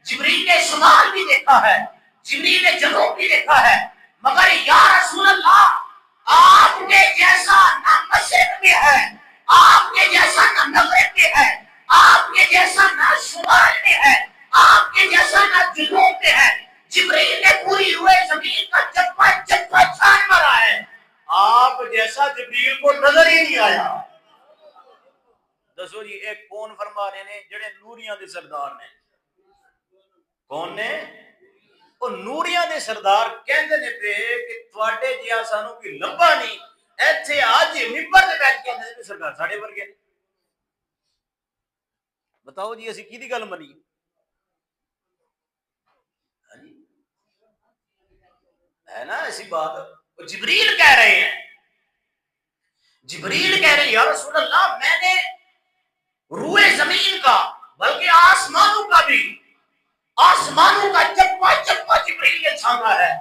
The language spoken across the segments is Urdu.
جبریل نے شمال بھی دیکھا ہے، جبریل نے جنوب بھی دیکھا ہے، مگر یا رسول اللہ آپ کے جیسا نہ مشرق میں ہے، آپ کے جیسا نہ مغرب میں ہے، آپ کے جیسا نہ شمال میں ہے، آپ کے جیسا نہ جنوب میں ہے۔ جبریل نے پوری روئے زمین کا چپا چپا چھان مارا ہے، آپ جیسا جبریل کو نظر ہی نہیں آیا۔ دسو جی ایک کون فرما رہے نے جڑے نوریاں دے سردار نے؟ کون نے؟ وہ نوریاں دے سردار کہندے نے پہ کہ تواڈے جیا سانو کوئی لبا نہیں، ایتھے اج منبر تے بیٹھ کے کہندے نے سرکار ساڈے ورگے۔ بتاؤ جی اسی کیدی گل منی؟ ہے نا ایسی بات؟ وہ جبریل کہہ رہے ہیں، جبریل کہہ رہے ہیں یا رسول اللہ میں نے روئے زمین کا بلکہ آسمانوں کا بھی، آسمانوں کا چپا چپا جبریل نے چھانا ہے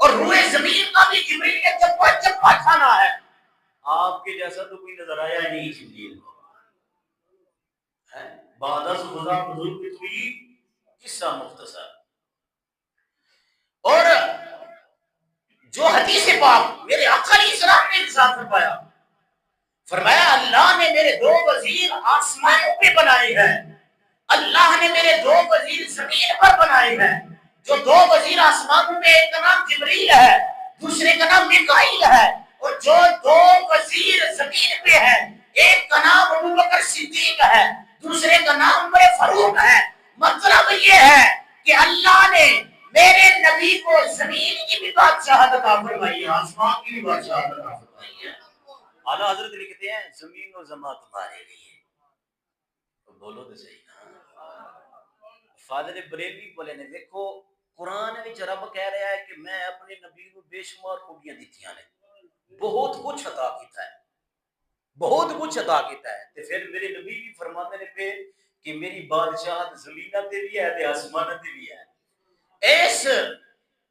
اور روئے زمین کا بھی جبریل نے چپا چپا چھانا ہے۔ آپ کے جیسا تو کوئی نظر آیا نہیں جبریل کو۔ بعد از خدا بزرگ ہوئی قصہ مختصر۔ اور جو حدیث پاک میرے آقا علیہ السلام نے ارشاد فرمایا، فرمایا اللہ نے میرے دو وزیر آسمانوں پہ بنائے ہیں، اللہ نے میرے دو وزیر زمین پر بنائے ہیں۔ جو دو وزیر آسمانوں میں ایک کا نام جبریل ہے، دوسرے کا نام میکائیل ہے، اور جو دو وزیر زمین پہ ہے ایک کا نام ابوبکر صدیق ہے، دوسرے کا نام عمر فاروق ہے۔ مطلب یہ ہے کہ اللہ نے میرے نبی کو زمین کی بھی بادشاہت عطا فرمائی ہے، آسمان کی بھی بادشاہت عطا فرمائی ہے۔ اعلیٰ حضرت لکھتے ہیں زمین و زمان تمہارے لیے، تو بولو تو صحیح نا۔ فاضل بریلوی بولے نے دیکھو قرآن وچ رب کہہ رہا ہے کہ میں اپنے نبی کو بے شمار خوبیاں دیتیاں نے، بہت کچھ عطا کیتا ہے، بہت کچھ عطا کیتا ہے، تے پھر میرے نبی بھی فرماتے نے پہ کہ میری بادشاہت زمینہ تے بھی ہے تے آسمانہ تے بھی ہے۔ اس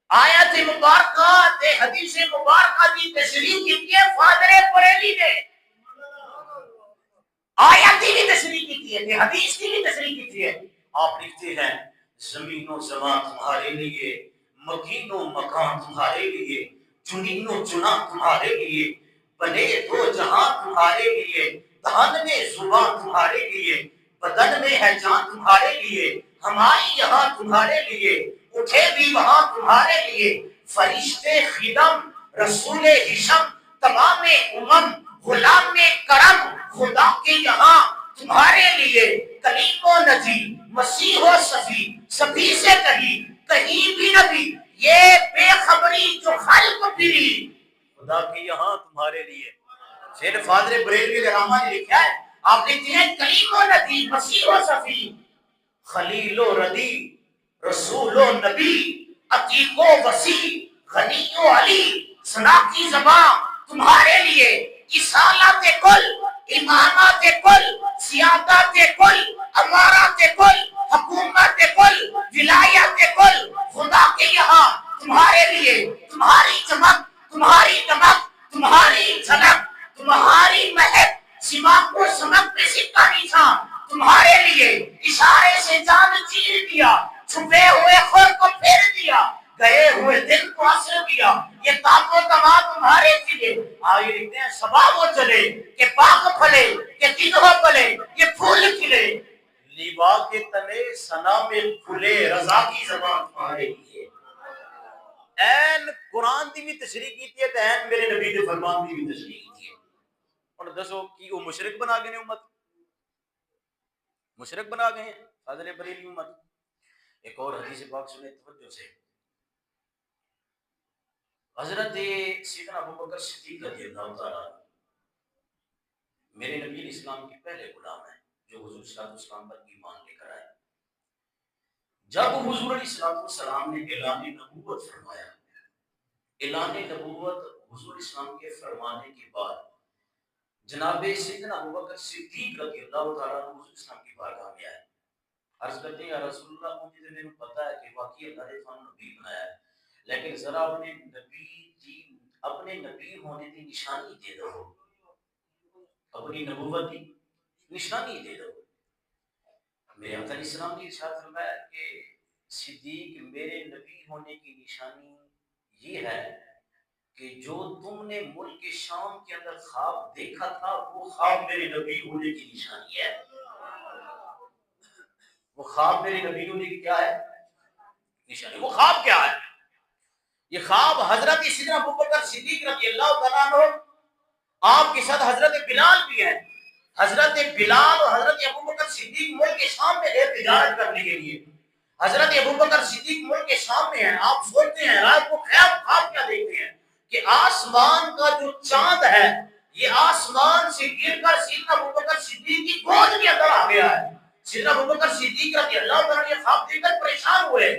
آیت مبارکہ تے حدیث مبارکہ کی تشریح کی ہے فادر بریلی نے، آیت کی بھی تشریح کی ہے تے حدیث کی بھی تشریح کی ہے۔ آپ لکھتے ہیں زمین و زمان تمہارے لیے، مکین و مکان تمہارے لیے، چنین و چنا تمہارے لیے، بنے دو جہاں تمہارے لیے، دہن میں زبان تمہارے لیے، بدن میں ہے جان تمہارے لیے، ہماری یہاں تمہارے لیے، اٹھے بھی وہاں تمہارے لیے، فرشتے خدم رسول ہشم تمام امم غلام کرم خدا کے یہاں تمہارے لیے، کلیم و نجی مسیح و صفی سبھی سے کہیں بھی نبی یہ بے خبری جو خلق پھری خدا کے یہاں تمہارے لیے۔ شیر فاضل بریلوی رحمہ نے لکھا ہے، آپ لکھتے ہیں کلیم و نبی مسیح و صفی خلیل و ردی رسول و نبی عتیق و وسیع غنی و علی ثنا کی زبان تمہارے لیے، اصالت کل امامات کل سیادات کل امارات کل حکومت کل ولایت کل خدا کے یہاں تمہارے لیے، تمہاری چمک تمہاری دمک تمہاری جھلک تمہاری مہک سماق و سمک میں سکہ نشان تمہارے لیے، اشارے سے جان چیر دیا، چھپے ہوئے خور کو پھیر دیا، گئے ہوئے دل کو اثر دیا، یہ تاب و تما تمہارے لیے۔ آئے لکھتے ہیں صبا وہ چلے کہ باغ پھلے کہ گدھا پلے یہ پھول کھلے، لیبا کے تلے ثنا میں کھلے رضا کی زبان تمہارے لیے۔ این قرآن دی بھی تشریح کی ہے تے این میرے نبی دے فرمان دی بھی تشریح کی ہے۔ اور دسو کی وہ مشرک بنا گئے نے امت؟ مشرک بنا گئے ہیں فاضل بریلی امت؟ ایک اور حدیث پاک سنے توجہ سے، حضرت سیدنا ابوبکر صدیق رضی اللہ تعالیٰ میرے نبی علیہ السلام کے پہلے غلام ہیں جو حضور صلی اللہ علیہ وسلم پر ایمان لے کر آئے۔ جب حضور علیہ السلام نے اعلان نبوت فرمایا، اعلان نبوت حضور اسلام کے فرمانے کے بعد جناب سیدنا ابوبکر صدیق رضی اللہ تعالیٰ عنہ حضور اسلام کی بارگاہ میں آئے، عرض کرتے ہیں یا رسول اللہ مجھے میرے پتہ ہے کہ واقعی اللہ نے تمہیں نبی بنایا ہے، لیکن ذرا اپنے نبی ہونے کی نشانی دے دو، اپنی نبوت کی نشانی دے دو۔ میرے آقا علیہ السلام نے ارشاد فرمایا کہ صدیق میرے نبی ہونے کی نشانی یہ ہے کہ جو تم نے ملک شام کے اندر خواب دیکھا تھا وہ خواب میرے نبی ہونے کی نشانی ہے. وہ خواب میرے نبی ہونے کی کیا ہے نشانی. وہ خواب کیا ہے؟ یہ خواب حضرت سیدنا ابوبکر صدیق رضی اللہ تعالیٰ عنہ، آپ کے ساتھ حضرت بلال بھی ہیں. حضرت بلال اور حضرت ابوبکر صدیق ملک شام میں گئے تجارت کرنے کے لیے. حضرت ابوبکر صدیق ملک شام میں ہیں. آپ سوچتے ہیں رات کو خواب کیا دیکھتے ہیں کہ آسمان کا جو چاند ہے یہ آسمان سے گر کر سیدنا ابوبکر صدیق کی گود کے اندر آ گیا ہے. سیدنا ابوبکر صدیق رضی اللہ تعالیٰ یہ خواب دیکھ کر پریشان ہوئے.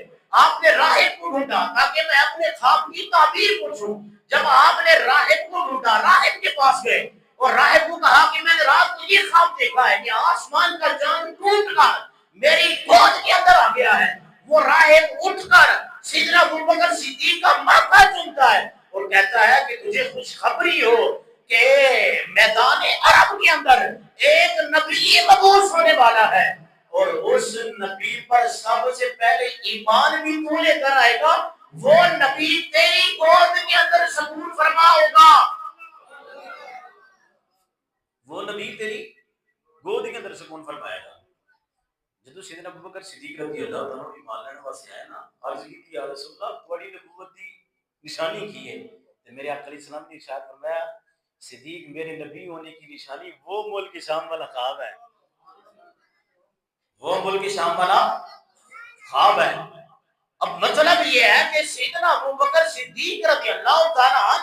آپ نے راہب کو ڈھونڈا تاکہ میں اپنے خواب کی تعبیر پوچھوں. جب آپ نے راہب کو ڈھونڈا، راہب کے پاس گئے اور راہب کو کہا کہ میں نے رات کو یہ خواب دیکھا ہے کہ آسمان کا چاند ٹوٹ کر میری گود کے اندر آ گیا ہے. وہ راہب اٹھ کر سیدنا ابوبکر صدیق کا ماتھا چومتا ہے اور کہتا ہے کہ تجھے خوشخبری ہو کہ میدان عرب کے اندر ایک نبی مبعوث ہونے والا ہے اور اس نبی پر سب سے پہلے ایمان بھی تو لے کر آئے گا. وہ نبی تیری گود کے اندر سکون فرما ہوگا. وہ نبی تیری گود کے اندر سکون فرمائے گا. جدو سیدنا ابوبکر صدیق رضی اللہ تعالیٰ عنہ ایمان لینے واسطے آئے نا، عرض کی یا رسول اللہ تھوڑی نبوت دی نشانی کی ہے. تو میرے آقا علیہ السلام نے ارشاد فرمایا صدیق میرے نبی ہونے کی نشانی وہ ملک شام والا خواب ہے. وہ ملک شام والا خواب ہے. اب مطلب یہ ہے کہ سیدنا ابوبکر صدیق رضی اللہ تعالیٰ